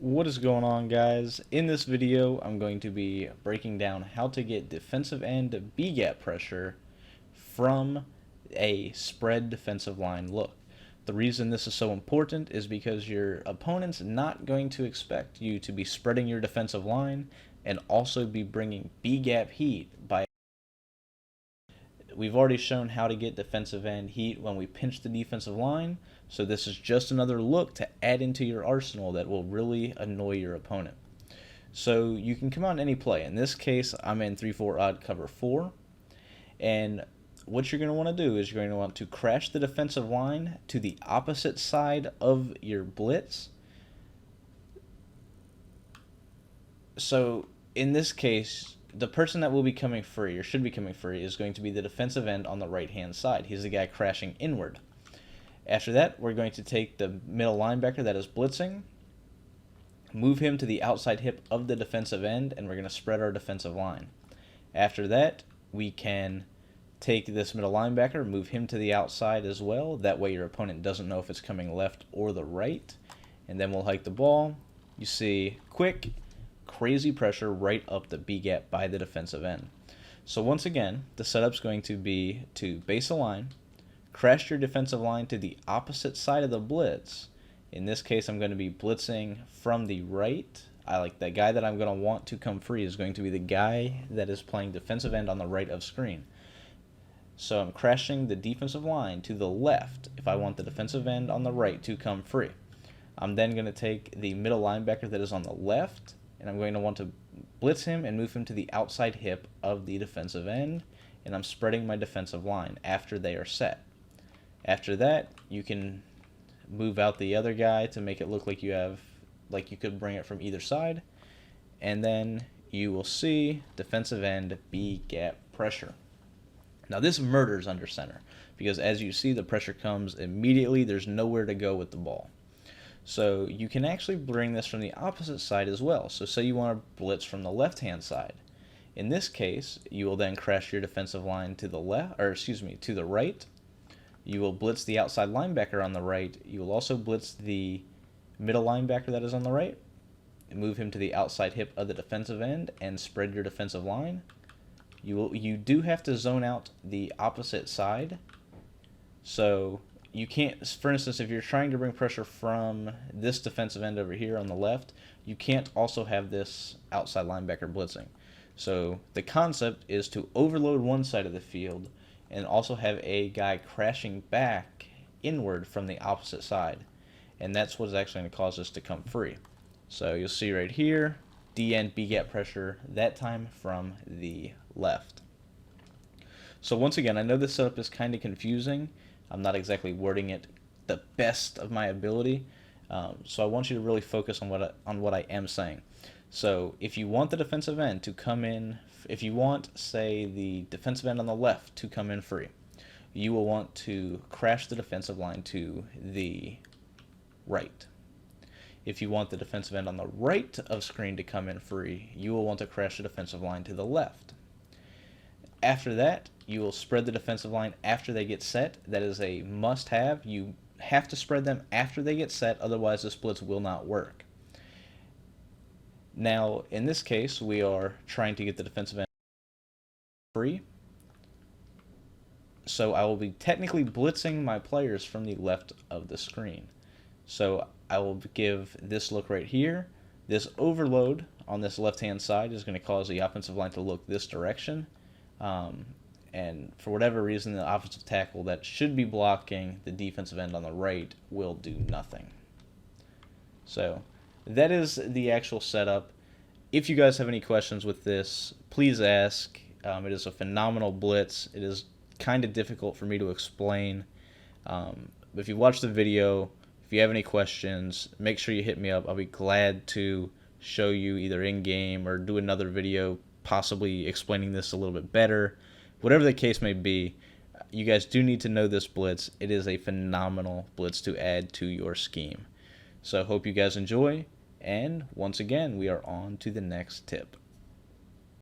What is going on, guys? In this video I'm going to be breaking down how to get defensive end B-gap pressure from a spread defensive line look. The reason this is so important is because your opponent's not going to expect you to be spreading your defensive line and also be bringing B-gap heat by. We've already shown how to get defensive end heat when we pinch the defensive line, so this is just another look to add into your arsenal that will really annoy your opponent. So you can come on any play. In this case, I'm in 3-4 odd cover 4, and what you're going to want to do is you're going to want to crash the defensive line to the opposite side of your blitz. So in this case, the person that will be coming free, or should be coming free, is going to be the defensive end on the right-hand side. He's the guy crashing inward. After that, we're going to take the middle linebacker that is blitzing, move him to the outside hip of the defensive end, and we're going to spread our defensive line. After that, we can take this middle linebacker, move him to the outside as well. That way your opponent doesn't know if it's coming left or the right. And then we'll hike the ball. You see quick, crazy pressure right up the B-gap by the defensive end. So once again, the setup's going to be to base a line, crash your defensive line to the opposite side of the blitz. In this case, I'm going to be blitzing from the right. The guy that I'm going to want to come free is going to be the guy that is playing defensive end on the right of screen. So I'm crashing the defensive line to the left if I want the defensive end on the right to come free. I'm then going to take the middle linebacker that is on the left, and I'm going to want to blitz him and move him to the outside hip of the defensive end, and I'm spreading my defensive line after they are set. After that, you can move out the other guy to make it look like you could bring it from either side, and then you will see defensive end B-gap pressure. Now this murders under center, because as you see, the pressure comes immediately. There's nowhere to go with the ball. So you can actually bring this from the opposite side as well. So say you want to blitz from the left-hand side. In this case, you will then crash your defensive line to the to the right. You will blitz the outside linebacker on the right. You will also blitz the middle linebacker that is on the right, and move him to the outside hip of the defensive end and spread your defensive line. You do have to zone out the opposite side. So you can't, for instance, if you're trying to bring pressure from this defensive end over here on the left, you can't also have this outside linebacker blitzing. So the concept is to overload one side of the field and also have a guy crashing back inward from the opposite side. And that's what's actually going to cause us to come free. So you'll see right here, D-end B-gap pressure, that time from the left. So once again, I know this setup is kind of confusing. I'm not exactly wording it the best of my ability, so I want you to really focus on what I am saying. So if you want the defensive end to come in, if you want, say, the defensive end on the left to come in free, you will want to crash the defensive line to the right. If you want the defensive end on the right of screen to come in free, you will want to crash the defensive line to the left. After that, you will spread the defensive line after they get set. That is a must-have. You have to spread them after they get set, otherwise the splits will not work. Now, in this case, we are trying to get the defensive end free. So I will be technically blitzing my players from the left of the screen. So I will give this look right here. This overload on this left-hand side is going to cause the offensive line to look this direction. And for whatever reason, the offensive tackle that should be blocking the defensive end on the right will do nothing. So that is the actual setup. If you guys have any questions with this, please ask. It is a phenomenal blitz. It is kind of difficult for me to explain. But if you watch the video, if you have any questions, make sure you hit me up. I'll be glad to show you either in-game or do another video possibly explaining this a little bit better. Whatever the case may be, you guys do need to know this blitz. It is a phenomenal blitz to add to your scheme. So hope you guys enjoy, and once again, we are on to the next tip.